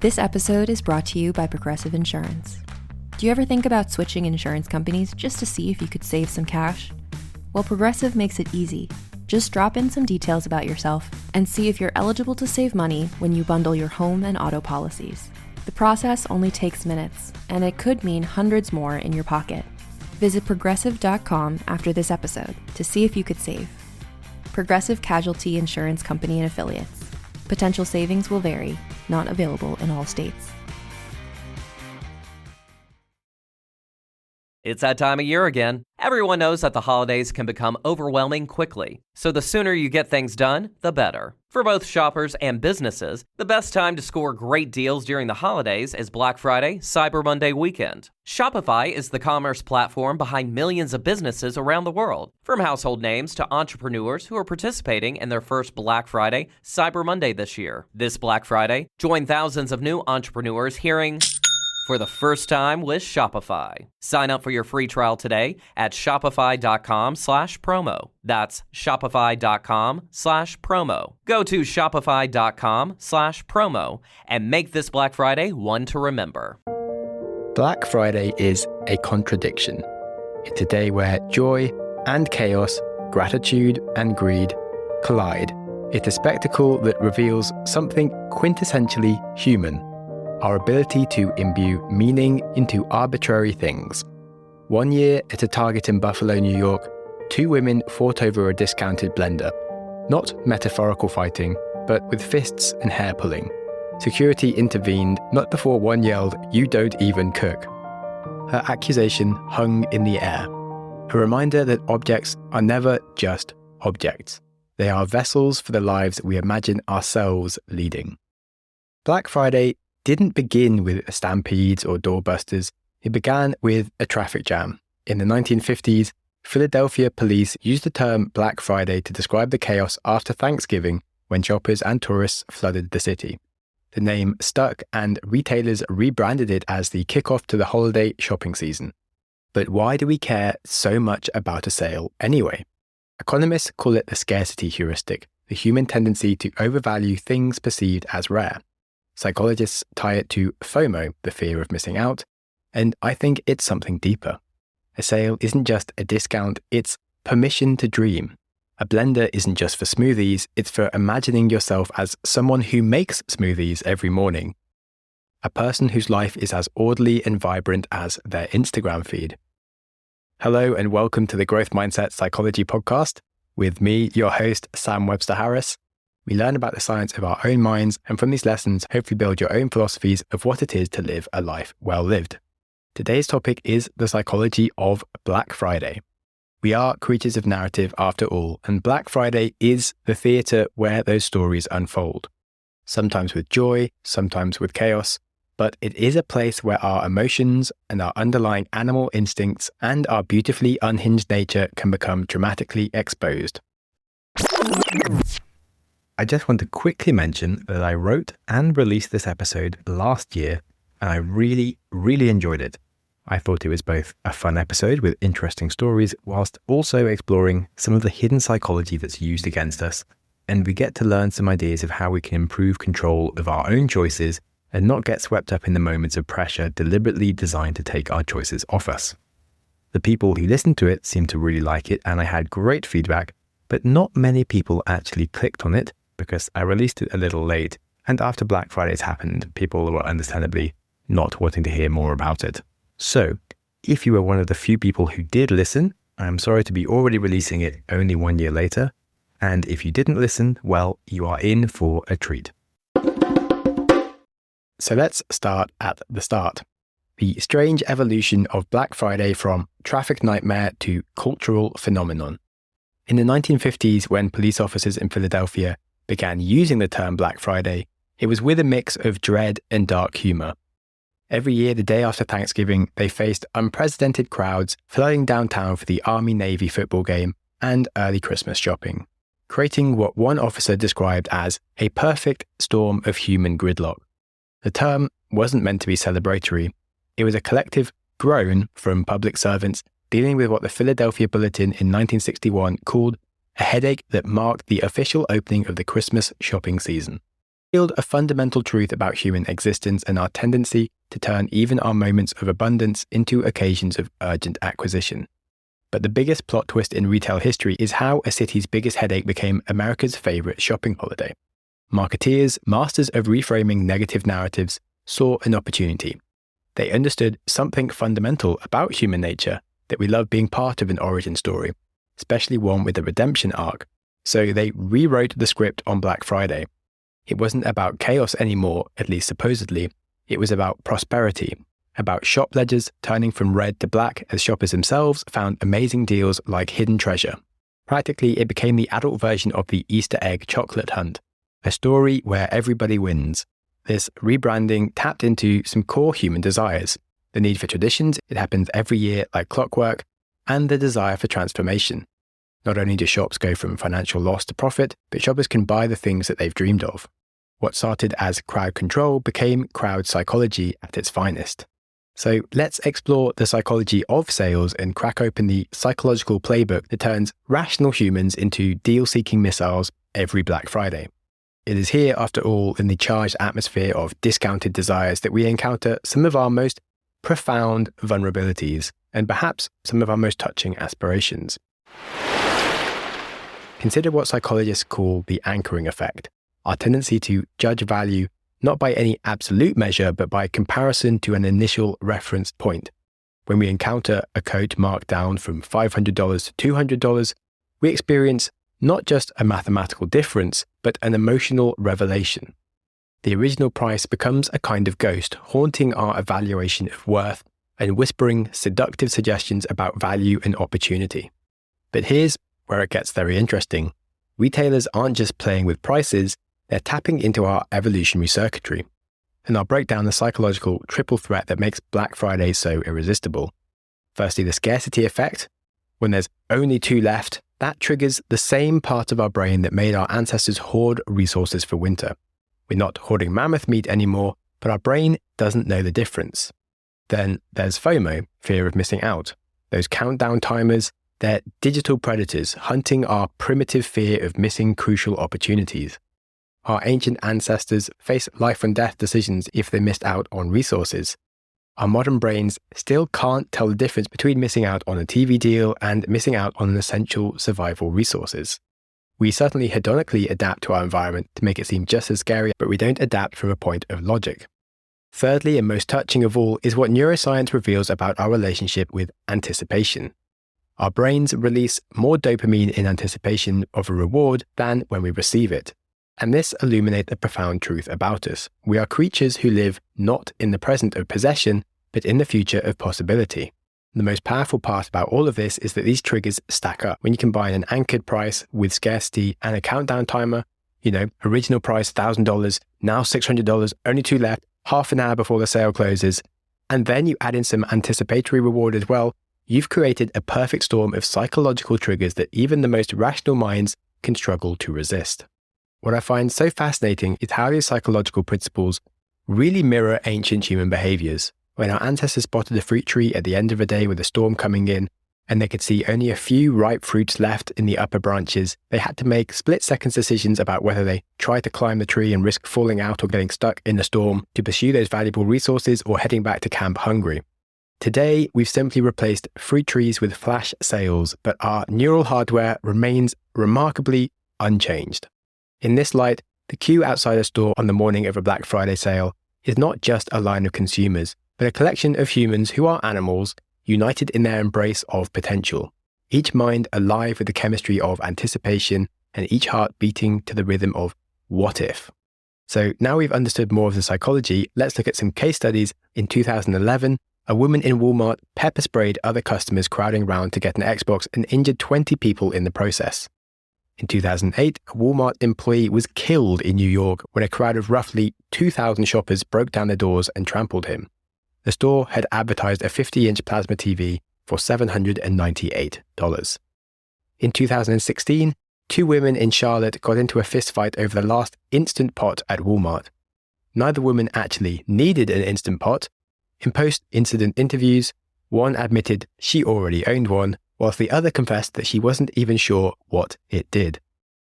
This episode is brought to you by Progressive Insurance. Do you ever think about switching insurance companies just to see if you could save some cash? Well, Progressive makes it easy. Just drop in some details about yourself and see if you're eligible to save money when you bundle your home and auto policies. The process only takes minutes, and it could mean hundreds more in your pocket. Visit progressive.com after this episode to see if you could save. Progressive Casualty Insurance Company and Affiliates. Potential savings will vary, not available in all states. It's that time of year again. Everyone knows that the holidays can become overwhelming quickly, so the sooner you get things done, the better. For both shoppers and businesses, the best time to score great deals during the holidays is Black Friday, Cyber Monday weekend. Shopify is the commerce platform behind millions of businesses around the world, from household names to entrepreneurs who are participating in their first Black Friday, Cyber Monday this year. This Black Friday, join thousands of new entrepreneurs hearing for the first time with Shopify. Sign up for your free trial today at shopify.com/promo. That's shopify.com/promo. Go to shopify.com/promo and make this Black Friday one to remember. Black Friday is a contradiction. It's a day where joy and chaos, gratitude and greed collide. It's a spectacle that reveals something quintessentially human: our ability to imbue meaning into arbitrary things. One year at a Target in Buffalo, New York, two women fought over a discounted blender. Not metaphorical fighting, but with fists and hair pulling. Security intervened not before one yelled, "You don't even cook." Her accusation hung in the air. A reminder that objects are never just objects. They are vessels for the lives we imagine ourselves leading. Black Friday didn't begin with stampedes or doorbusters. It began with a traffic jam. In the 1950s, Philadelphia police used the term Black Friday to describe the chaos after Thanksgiving when shoppers and tourists flooded the city. The name stuck, and retailers rebranded it as the kickoff to the holiday shopping season. But why do we care so much about a sale anyway? Economists call it the scarcity heuristic, the human tendency to overvalue things perceived as rare. Psychologists tie it to FOMO, the fear of missing out, and I think it's something deeper. A sale isn't just a discount, it's permission to dream. A blender isn't just for smoothies, it's for imagining yourself as someone who makes smoothies every morning. A person whose life is as orderly and vibrant as their Instagram feed. Hello and welcome to the Growth Mindset Psychology Podcast. With me, your host, Sam Webster Harris. We learn about the science of our own minds, and from these lessons, hopefully build your own philosophies of what it is to live a life well lived. Today's topic is the psychology of Black Friday. We are creatures of narrative after all, and Black Friday is the theatre where those stories unfold. Sometimes with joy, sometimes with chaos, but it is a place where our emotions and our underlying animal instincts and our beautifully unhinged nature can become dramatically exposed. I just want to quickly mention that I wrote and released this episode last year, and I really enjoyed it. I thought it was both a fun episode with interesting stories, whilst also exploring some of the hidden psychology that's used against us, and we get to learn some ideas of how we can improve control of our own choices and not get swept up in the moments of pressure deliberately designed to take our choices off us. The people who listened to it seemed to really like it, and I had great feedback, but not many people actually clicked on it, because I released it a little late, and after Black Friday's happened, people were understandably not wanting to hear more about it. So, if you were one of the few people who did listen, I'm sorry to be already releasing it only 1 year later, and if you didn't listen, well, you are in for a treat. So let's start at the start. The strange evolution of Black Friday from traffic nightmare to cultural phenomenon. In the 1950s, when police officers in Philadelphia began using the term Black Friday, it was with a mix of dread and dark humor. Every year, the day after Thanksgiving, they faced unprecedented crowds flooding downtown for the Army-Navy football game and early Christmas shopping, creating what one officer described as a perfect storm of human gridlock. The term wasn't meant to be celebratory. It was a collective groan from public servants dealing with what the Philadelphia Bulletin in 1961 called a headache that marked the official opening of the Christmas shopping season. revealed a fundamental truth about human existence and our tendency to turn even our moments of abundance into occasions of urgent acquisition. But the biggest plot twist in retail history is how a city's biggest headache became America's favorite shopping holiday. Marketeers, masters of reframing negative narratives, saw an opportunity. They understood something fundamental about human nature, that we love being part of an origin story, especially one with a redemption arc. So they rewrote the script on Black Friday. It wasn't about chaos anymore, at least supposedly. It was about prosperity, about shop ledgers turning from red to black as shoppers themselves found amazing deals like hidden treasure. Practically, it became the adult version of the Easter egg chocolate hunt, a story where everybody wins. This rebranding tapped into some core human desires, the need for traditions, it happens every year like clockwork, and the desire for transformation. Not only do shops go from financial loss to profit, but shoppers can buy the things that they've dreamed of. What started as crowd control became crowd psychology at its finest. So let's explore the psychology of sales and crack open the psychological playbook that turns rational humans into deal-seeking missiles every Black Friday. It is here, after all, in the charged atmosphere of discounted desires that we encounter some of our most profound vulnerabilities and perhaps some of our most touching aspirations. Consider what psychologists call the anchoring effect, our tendency to judge value not by any absolute measure, but by comparison to an initial reference point. When we encounter a coat marked down from $500 to $200, we experience not just a mathematical difference, but an emotional revelation. The original price becomes a kind of ghost, haunting our evaluation of worth and whispering seductive suggestions about value and opportunity. But here's where it gets very interesting. Retailers aren't just playing with prices, they're tapping into our evolutionary circuitry. And I'll break down the psychological triple threat that makes Black Friday so irresistible. Firstly, the scarcity effect. When there's only two left, that triggers the same part of our brain that made our ancestors hoard resources for winter. We're not hoarding mammoth meat anymore, but our brain doesn't know the difference. Then there's FOMO, fear of missing out. Those countdown timers, they're digital predators hunting our primitive fear of missing crucial opportunities. Our ancient ancestors faced life and death decisions if they missed out on resources. Our modern brains still can't tell the difference between missing out on a TV deal and missing out on an essential survival resources. We certainly hedonically adapt to our environment to make it seem just as scary, but we don't adapt from a point of logic. Thirdly, and most touching of all, is what neuroscience reveals about our relationship with anticipation. Our brains release more dopamine in anticipation of a reward than when we receive it. And this illuminates a profound truth about us. We are creatures who live not in the present of possession, but in the future of possibility. The most powerful part about all of this is that these triggers stack up. When you combine an anchored price with scarcity and a countdown timer, original price $1,000, now $600, only two left, half an hour before the sale closes, and then you add in some anticipatory reward as well, you've created a perfect storm of psychological triggers that even the most rational minds can struggle to resist. What I find so fascinating is how these psychological principles really mirror ancient human behaviors. When our ancestors spotted a fruit tree at the end of a day with a storm coming in, and they could see only a few ripe fruits left in the upper branches, they had to make split-second decisions about whether they try to climb the tree and risk falling out or getting stuck in the storm to pursue those valuable resources or heading back to camp hungry. Today, we've simply replaced fruit trees with flash sales, but our neural hardware remains remarkably unchanged. In this light, the queue outside a store on the morning of a Black Friday sale is not just a line of consumers, but a collection of humans who are animals united in their embrace of potential, each mind alive with the chemistry of anticipation and each heart beating to the rhythm of what if. So now we've understood more of the psychology, let's look at some case studies. In 2011, a woman in Walmart pepper sprayed other customers crowding around to get an Xbox and injured 20 people in the process. In 2008, a Walmart employee was killed in New York when a crowd of roughly 2,000 shoppers broke down their doors and trampled him. The store had advertised a 50-inch plasma TV for $798. In 2016, two women in Charlotte got into a fistfight over the last Instant Pot at Walmart. Neither woman actually needed an Instant Pot. In post-incident interviews, one admitted she already owned one, whilst the other confessed that she wasn't even sure what it did.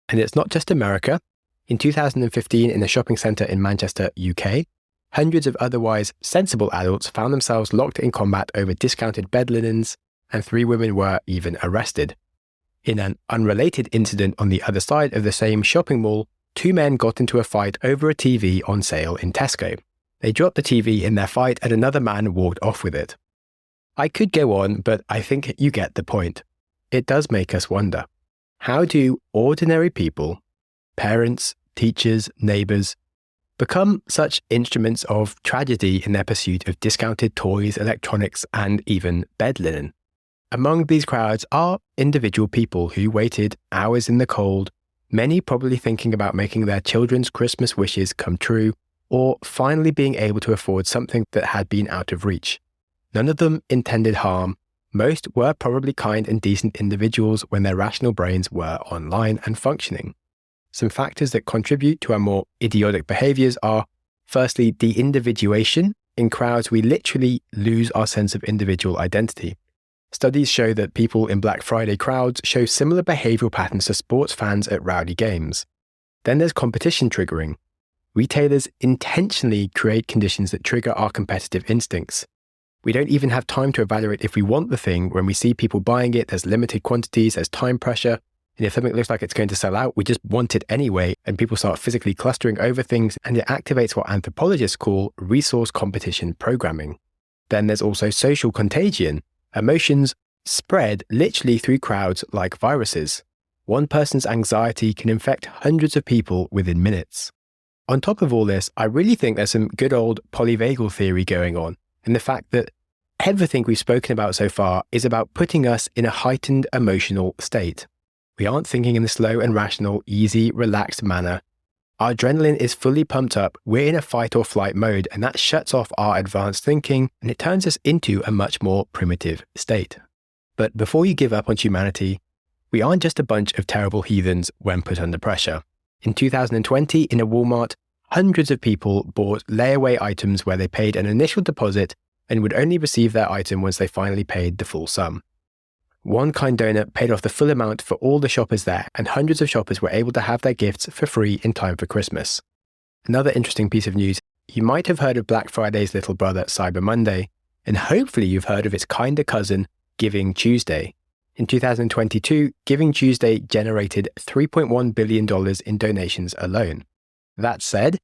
And it's not just America. In 2015, in a shopping centre in Manchester, UK, hundreds of otherwise sensible adults found themselves locked in combat over discounted bed linens, and 3 women were even arrested. In an unrelated incident on the other side of the same shopping mall, 2 men got into a fight over a TV on sale in Tesco. They dropped the TV in their fight and another man walked off with it. I could go on, but I think you get the point. It does make us wonder. How do ordinary people, parents, teachers, neighbours, become such instruments of tragedy in their pursuit of discounted toys, electronics, and even bed linen? Among these crowds are individual people who waited hours in the cold, many probably thinking about making their children's Christmas wishes come true, or finally being able to afford something that had been out of reach. None of them intended harm. Most were probably kind and decent individuals when their rational brains were online and functioning. Some factors that contribute to our more idiotic behaviours are, firstly, Deindividuation. In crowds, we literally lose our sense of individual identity. Studies show that people in Black Friday crowds show similar behavioural patterns to sports fans at rowdy games. Then there's competition triggering. Retailers intentionally create conditions that trigger our competitive instincts. We don't even have time to evaluate if we want the thing. When we see people buying it, there's limited quantities, there's time pressure, and if something looks like it's going to sell out, we just want it anyway, and people start physically clustering over things, and it activates what anthropologists call resource competition programming. Then there's also social contagion. Emotions spread literally through crowds like viruses. One person's anxiety can infect hundreds of people within minutes. On top of all this, I really think there's some good old Polyvagal theory going on, and the fact that everything we've spoken about so far is about putting us in a heightened emotional state. We aren't thinking in the slow and rational, easy, relaxed manner. Our adrenaline is fully pumped up, we're in a fight or flight mode, and that shuts off our advanced thinking, and it turns us into a much more primitive state. But before you give up on humanity, we aren't just a bunch of terrible heathens when put under pressure. In 2020, in a Walmart, hundreds of people bought layaway items where they paid an initial deposit and would only receive their item once they finally paid the full sum. One kind donor paid off the full amount for all the shoppers there, and hundreds of shoppers were able to have their gifts for free in time for Christmas. Another interesting piece of news, you might have heard of Black Friday's little brother, Cyber Monday, and hopefully you've heard of its kinder cousin, Giving Tuesday. In 2022, Giving Tuesday generated $3.1 billion in donations alone. That said,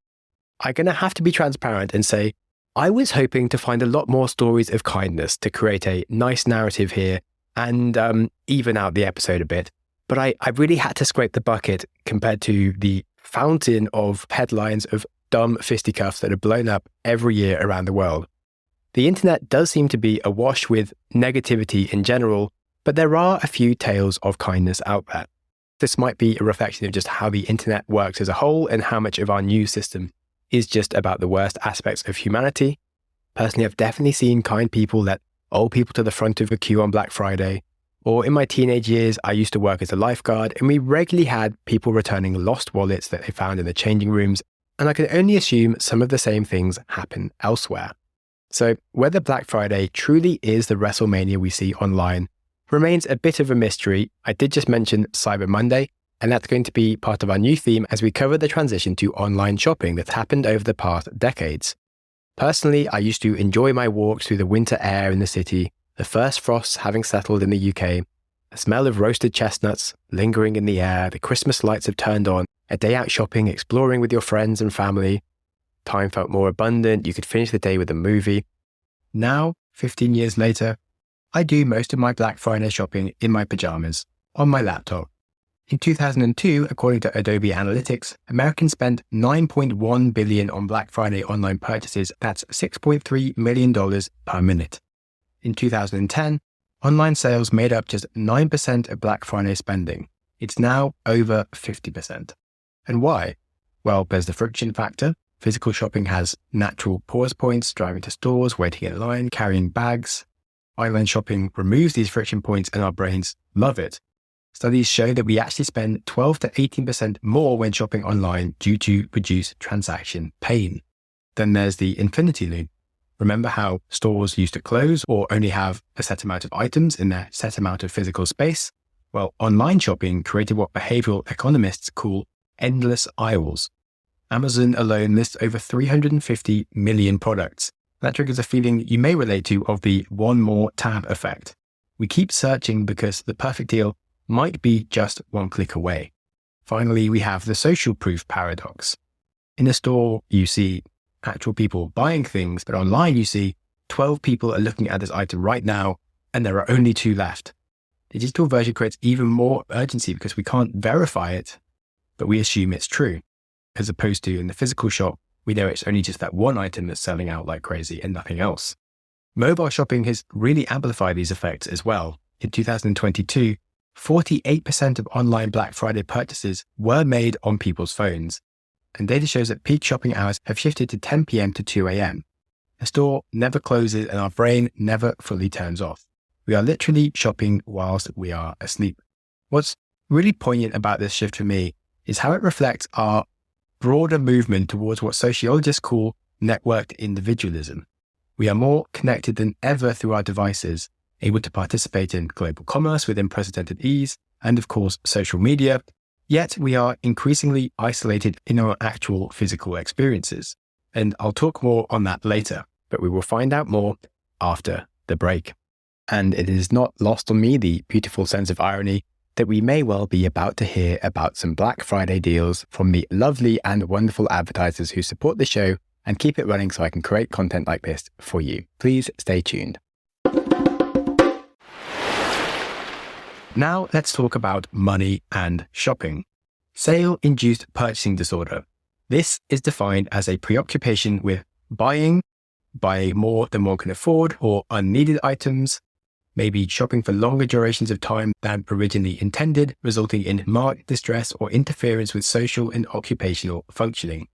I'm going to have to be transparent and say, I was hoping to find a lot more stories of kindness to create a nice narrative here and even out the episode a bit. But I really had to scrape the bucket compared to the fountain of headlines of dumb fisticuffs that are blown up every year around the world. The internet does seem to be awash with negativity in general, but there are a few tales of kindness out there. This might be a reflection of just how the internet works as a whole and how much of our news system is just about the worst aspects of humanity. Personally, I've definitely seen kind people let old people to the front of a queue on Black Friday. Or in my teenage years, I used to work as a lifeguard, and we regularly had people returning lost wallets that they found in the changing rooms, and I can only assume some of the same things happen elsewhere. So whether Black Friday truly is the WrestleMania we see online remains a bit of a mystery. I did just mention Cyber Monday, and that's going to be part of our new theme as we cover the transition to online shopping that's happened over the past decades. Personally, I used to enjoy my walks through the winter air in the city, the first frosts having settled in the UK, the smell of roasted chestnuts lingering in the air, the Christmas lights have turned on, a day out shopping, exploring with your friends and family. Time felt more abundant, you could finish the day with a movie. Now, 15 years later, I do most of my Black Friday shopping in my pajamas, on my laptop. In 2002, according to Adobe Analytics, Americans spent $9.1 billion on Black Friday online purchases. That's $6.3 million per minute. In 2010, online sales made up just 9% of Black Friday spending. It's now over 50%. And why? Well, there's the friction factor. Physical shopping has natural pause points, driving to stores, waiting in line, carrying bags. Online shopping removes these friction points and our brains love it. Studies show that we actually spend 12 to 18% more when shopping online due to reduced transaction pain. Then there's the infinity loop. Remember how stores used to close or only have a set amount of items in their set amount of physical space? Well, online shopping created what behavioral economists call endless aisles. Amazon alone lists over 350 million products. That triggers a feeling you may relate to of the one more tab effect. We keep searching because the perfect deal might be just one click away. Finally, we have the social proof paradox. In a store, you see actual people buying things, but online you see 12 people are looking at this item right now, and there are only 2 left. The digital version creates even more urgency because we can't verify it, but we assume it's true. As opposed to in the physical shop, we know it's only just that one item that's selling out like crazy and nothing else. Mobile shopping has really amplified these effects as well. In 2022, 48% of online Black Friday purchases were made on people's phones. And data shows that peak shopping hours have shifted to 10 p.m. to 2 a.m. The store never closes and our brain never fully turns off. We are literally shopping whilst we are asleep. What's really poignant about this shift for me is how it reflects our broader movement towards what sociologists call networked individualism. We are more connected than ever through our devices, able to participate in global commerce with unprecedented ease, and of course, social media. Yet we are increasingly isolated in our actual physical experiences. And I'll talk more on that later, but we will find out more after the break. And it is not lost on me the beautiful sense of irony that we may well be about to hear about some Black Friday deals from the lovely and wonderful advertisers who support the show and keep it running so I can create content like this for you. Please stay tuned. Now let's talk about money and shopping. Sale-induced purchasing disorder. This is defined as a preoccupation with buying more than one can afford or unneeded items, maybe shopping for longer durations of time than originally intended, resulting in marked distress or interference with social and occupational functioning.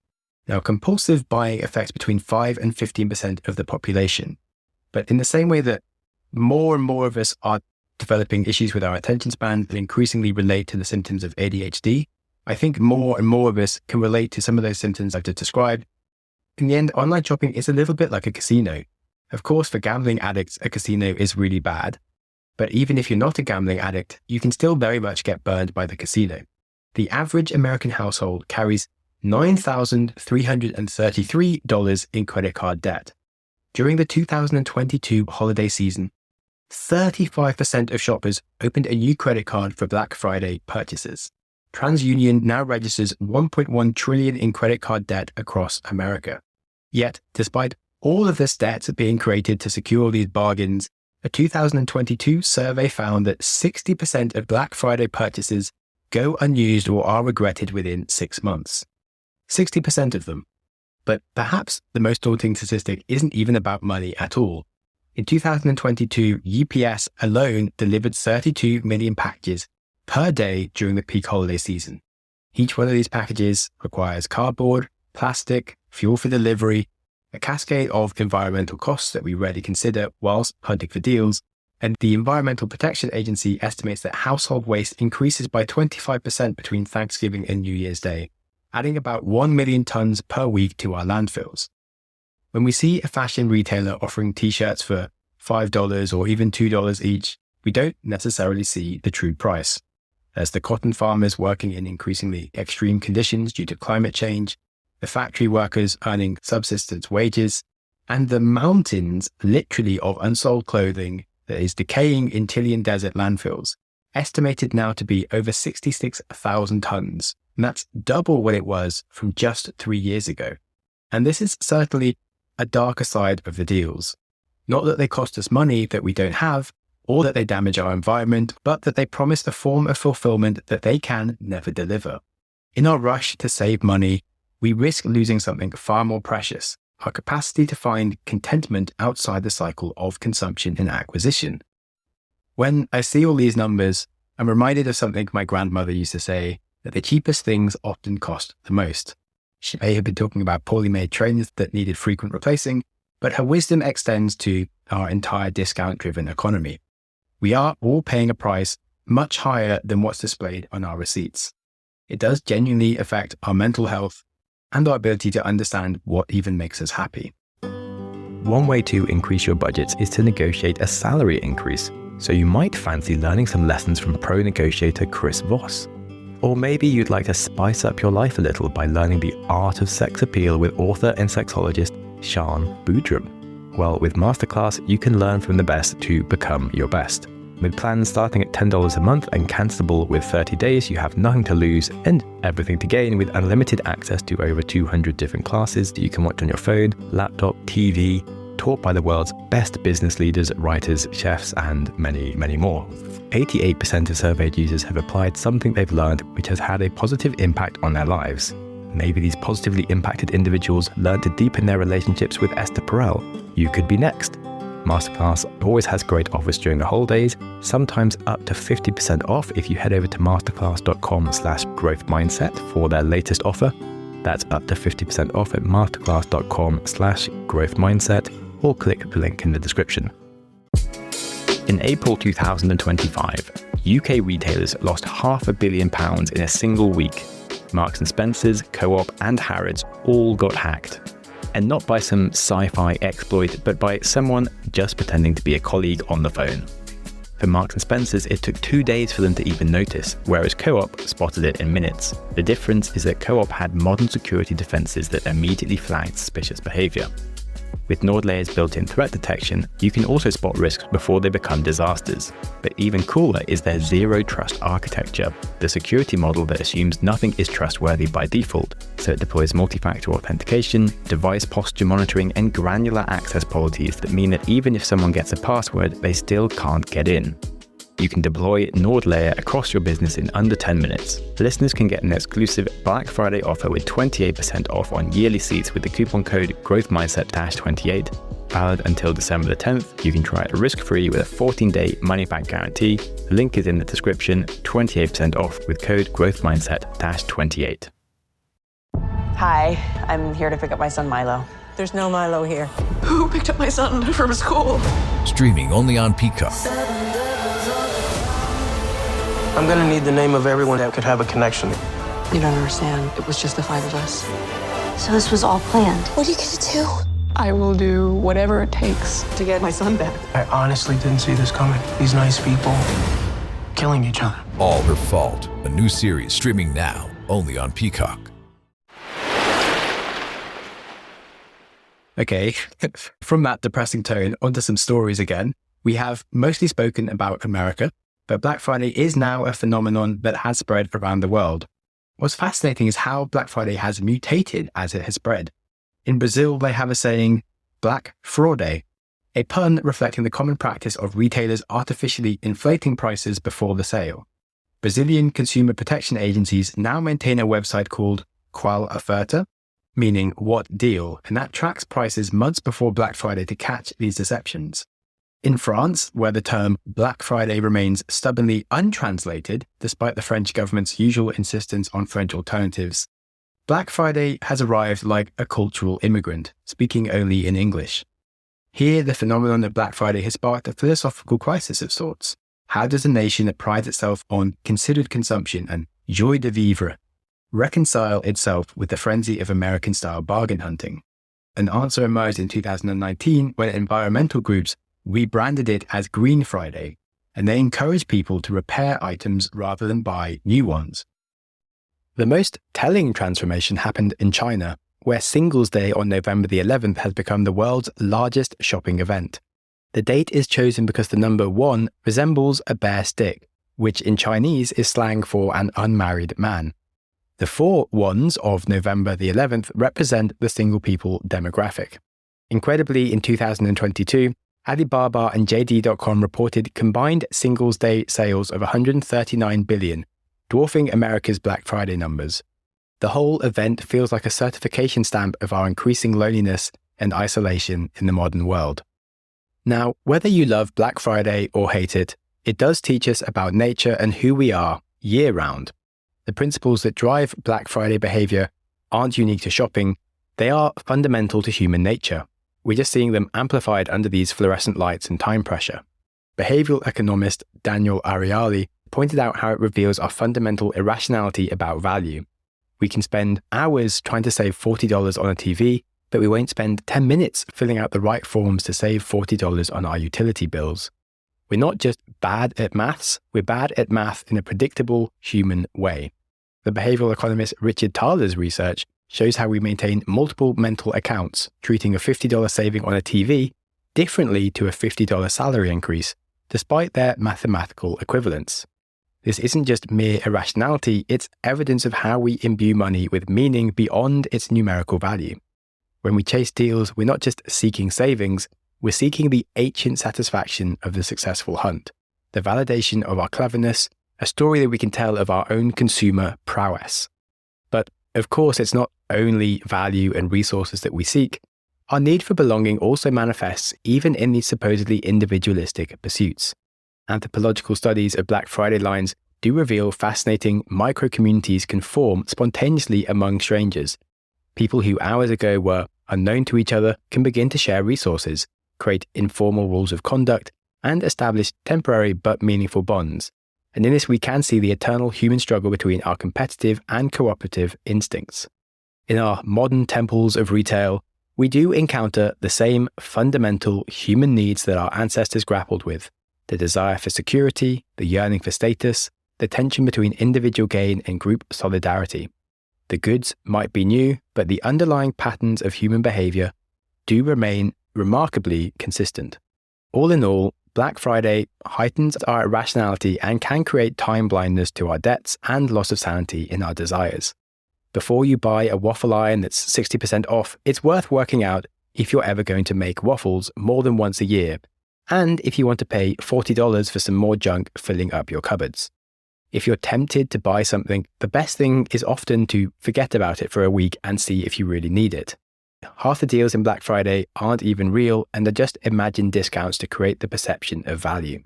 Now, compulsive buying affects between 5 and 15% of the population. But in the same way that more and more of us are developing issues with our attention span that increasingly relate to the symptoms of ADHD, I think more and more of us can relate to some of those symptoms I've just described. In the end, online shopping is a little bit like a casino. Of course, for gambling addicts, a casino is really bad. But even if you're not a gambling addict, you can still very much get burned by the casino. The average American household carries $9,333 in credit card debt. During the 2022 holiday season, 35% of shoppers opened a new credit card for Black Friday purchases. TransUnion now registers $1.1 trillion in credit card debt across America. Yet, despite all of this debt being created to secure these bargains, a 2022 survey found that 60% of Black Friday purchases go unused or are regretted within 6 months. 60% of them. But perhaps the most daunting statistic isn't even about money at all. In 2022, UPS alone delivered 32 million packages per day during the peak holiday season. Each one of these packages requires cardboard, plastic, fuel for delivery, a cascade of environmental costs that we rarely consider whilst hunting for deals, and the Environmental Protection Agency estimates that household waste increases by 25% between Thanksgiving and New Year's Day, adding about 1 million tons per week to our landfills. When we see a fashion retailer offering t-shirts for $5 or even $2 each, we don't necessarily see the true price. There's the cotton farmers working in increasingly extreme conditions due to climate change, the factory workers earning subsistence wages, and the mountains, literally, of unsold clothing that is decaying in Chilean desert landfills, estimated now to be over 66,000 tons. And that's double what it was from just 3 years ago. And this is certainly a darker side of the deals. Not that they cost us money that we don't have, or that they damage our environment, but that they promise a form of fulfillment that they can never deliver. In our rush to save money, we risk losing something far more precious, our capacity to find contentment outside the cycle of consumption and acquisition. When I see all these numbers, I'm reminded of something my grandmother used to say, that the cheapest things often cost the most. She may have been talking about poorly made trains that needed frequent replacing, but her wisdom extends to our entire discount-driven economy. We are all paying a price much higher than what's displayed on our receipts. It does genuinely affect our mental health and our ability to understand what even makes us happy. One way to increase your budgets is to negotiate a salary increase, so you might fancy learning some lessons from pro negotiator Chris Voss. Or maybe you'd like to spice up your life a little by learning the art of sex appeal with author and sexologist Sian Boodram. Well, with MasterClass, you can learn from the best to become your best. With plans starting at $10 a month and cancelable with 30 days, you have nothing to lose and everything to gain with unlimited access to over 200 different classes that you can watch on your phone, laptop, TV, taught by the world's best business leaders, writers, chefs, and many, many more. 88% of surveyed users have applied something they've learned which has had a positive impact on their lives. Maybe these positively impacted individuals learned to deepen their relationships with Esther Perel. You could be next. MasterClass always has great offers during the holidays, sometimes up to 50% off if you head over to masterclass.com/growthmindset for their latest offer. That's up to 50% off at masterclass.com/growthmindset or click the link in the description. In April 2025, UK retailers lost £500 million in a single week. Marks & Spencer's, Co-op and Harrods all got hacked. And not by some sci-fi exploit, but by someone just pretending to be a colleague on the phone. For Marks & Spencer's, it took 2 days for them to even notice, whereas Co-op spotted it in minutes. The difference is that Co-op had modern security defenses that immediately flagged suspicious behavior. With NordLayer's built-in threat detection, you can also spot risks before they become disasters. But even cooler is their zero-trust architecture, the security model that assumes nothing is trustworthy by default. So it deploys multi-factor authentication, device posture monitoring, and granular access policies that mean that even if someone gets a password, they still can't get in. You can deploy NordLayer across your business in under 10 minutes. Listeners can get an exclusive Black Friday offer with 28% off on yearly seats with the coupon code GrowthMindset-28. Valid until December the 10th. You can try it risk-free with a 14-day money-back guarantee. The link is in the description. 28% off with code GrowthMindset-28. Hi, I'm here to pick up my son Milo. There's no Milo here. Who picked up my son from school? Streaming only on Peacock. I'm gonna need the name of everyone that could have a connection. You don't understand. It was just the 5 of us. So this was all planned. What are you gonna do? I will do whatever it takes to get my son back. I honestly didn't see this coming. These nice people killing each other. All Her Fault. A new series streaming now only on Peacock. Okay, from that depressing tone onto some stories again. We have mostly spoken about America, but Black Friday is now a phenomenon that has spread around the world. What's fascinating is how Black Friday has mutated as it has spread. In Brazil, they have a saying, Black Friday, a pun reflecting the common practice of retailers artificially inflating prices before the sale. Brazilian consumer protection agencies now maintain a website called Qual Oferta, meaning what deal, and that tracks prices months before Black Friday to catch these deceptions. In France, where the term Black Friday remains stubbornly untranslated, despite the French government's usual insistence on French alternatives, Black Friday has arrived like a cultural immigrant, speaking only in English. Here, the phenomenon of Black Friday has sparked a philosophical crisis of sorts. How does a nation that prides itself on considered consumption and joie de vivre reconcile itself with the frenzy of American-style bargain hunting? An answer emerged in 2019 when environmental groups rebranded it as Green Friday, and they encourage people to repair items rather than buy new ones. The most telling transformation happened in China, where Singles Day on November the 11th has become the world's largest shopping event. The date is chosen because the number 1 resembles a bare stick, which in Chinese is slang for an unmarried man. The 4 ones of November the 11th represent the single people demographic. Incredibly, in 2022, Alibaba and JD.com reported combined Singles Day sales of $139 billion, dwarfing America's Black Friday numbers. The whole event feels like a certification stamp of our increasing loneliness and isolation in the modern world. Now, whether you love Black Friday or hate it, it does teach us about nature and who we are year-round. The principles that drive Black Friday behavior aren't unique to shopping, they are fundamental to human nature. We're just seeing them amplified under these fluorescent lights and time pressure. Behavioral economist Daniel Ariely pointed out how it reveals our fundamental irrationality about value. We can spend hours trying to save $40 on a TV, but we won't spend 10 minutes filling out the right forms to save $40 on our utility bills. We're not just bad at maths, we're bad at math in a predictable human way. The behavioral economist Richard Thaler's research shows how we maintain multiple mental accounts, treating a $50 saving on a TV differently to a $50 salary increase, despite their mathematical equivalence. This isn't just mere irrationality, it's evidence of how we imbue money with meaning beyond its numerical value. When we chase deals, we're not just seeking savings, we're seeking the ancient satisfaction of the successful hunt, the validation of our cleverness, a story that we can tell of our own consumer prowess. But of course, it's not only value and resources that we seek. Our need for belonging also manifests even in these supposedly individualistic pursuits. Anthropological studies of Black Friday lines do reveal fascinating micro-communities can form spontaneously among strangers. People who hours ago were unknown to each other can begin to share resources, create informal rules of conduct, and establish temporary but meaningful bonds. And in this we can see the eternal human struggle between our competitive and cooperative instincts. In our modern temples of retail, we do encounter the same fundamental human needs that our ancestors grappled with: the desire for security, the yearning for status, the tension between individual gain and group solidarity. The goods might be new, but the underlying patterns of human behavior do remain remarkably consistent. All in all, Black Friday heightens our irrationality and can create time blindness to our debts and loss of sanity in our desires. Before you buy a waffle iron that's 60% off, it's worth working out if you're ever going to make waffles more than once a year, and if you want to pay $40 for some more junk filling up your cupboards. If you're tempted to buy something, the best thing is often to forget about it for a week and see if you really need it. Half the deals in Black Friday aren't even real and are just imagined discounts to create the perception of value.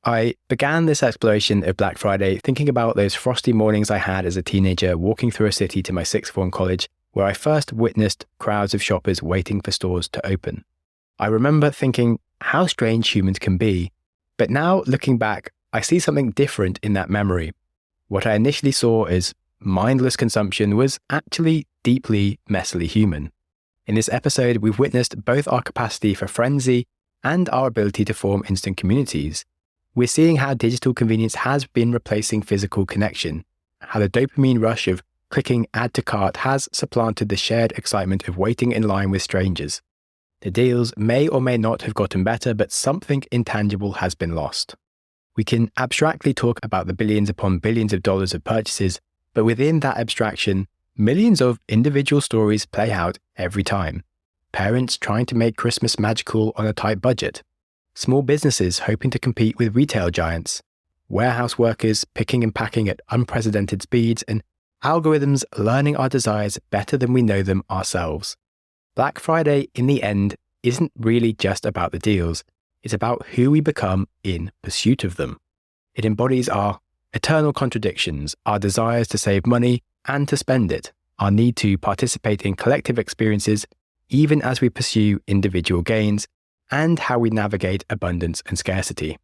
I began this exploration of Black Friday thinking about those frosty mornings I had as a teenager walking through a city to my sixth form college, where I first witnessed crowds of shoppers waiting for stores to open. I remember thinking how strange humans can be, but now looking back, I see something different in that memory. What I initially saw as mindless consumption was actually deeply, messily human. In this episode, we've witnessed both our capacity for frenzy and our ability to form instant communities. We're seeing how digital convenience has been replacing physical connection, how the dopamine rush of clicking add to cart has supplanted the shared excitement of waiting in line with strangers. The deals may or may not have gotten better, but something intangible has been lost. We can abstractly talk about the billions upon billions of dollars of purchases, but within that abstraction, millions of individual stories play out every time. Parents trying to make Christmas magical on a tight budget. Small businesses hoping to compete with retail giants. Warehouse workers picking and packing at unprecedented speeds, and algorithms learning our desires better than we know them ourselves. Black Friday, in the end, isn't really just about the deals. It's about who we become in pursuit of them. It embodies our eternal contradictions, our desires to save money and to spend it, our need to participate in collective experiences, even as we pursue individual gains, and how we navigate abundance and scarcity.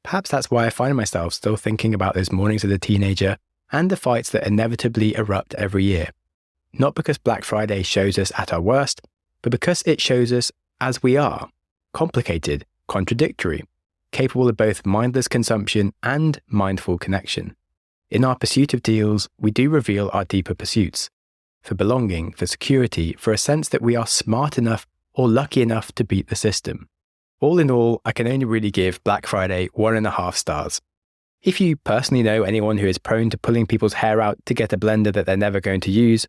Perhaps that's why I find myself still thinking about those mornings as a teenager and the fights that inevitably erupt every year. Not because Black Friday shows us at our worst, but because it shows us as we are, complicated, contradictory, capable of both mindless consumption and mindful connection. In our pursuit of deals, we do reveal our deeper pursuits, for belonging, for security, for a sense that we are smart enough or lucky enough to beat the system. All in all, I can only really give Black Friday 1.5 stars. If you personally know anyone who is prone to pulling people's hair out to get a blender that they're never going to use,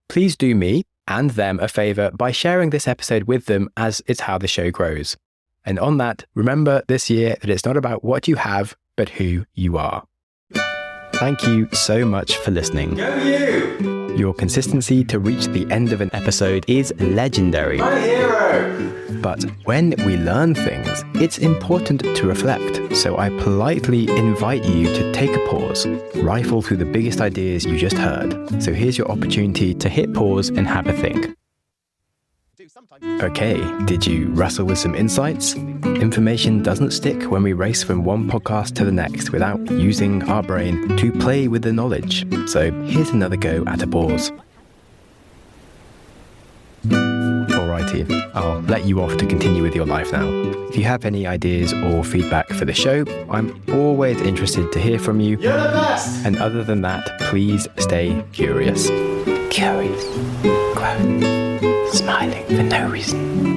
please do me and them a favor by sharing this episode with them, as it's how the show grows. And on that, remember this year that it's not about what you have, but who you are. Thank you so much for listening. Go you! Your consistency to reach the end of an episode is legendary. My hero! But when we learn things, it's important to reflect. So I politely invite you to take a pause, rifle through the biggest ideas you just heard. So here's your opportunity to hit pause and have a think. Okay, did you wrestle with some insights? Information doesn't stick when we race from one podcast to the next without using our brain to play with the knowledge. So here's another go at a pause. Alright, negative. I'll let you off to continue with your life now. If you have any ideas or feedback for the show, I'm always interested to hear from you. You're the best! And other than that, please stay curious. Curious. Quote. Smiling for no reason.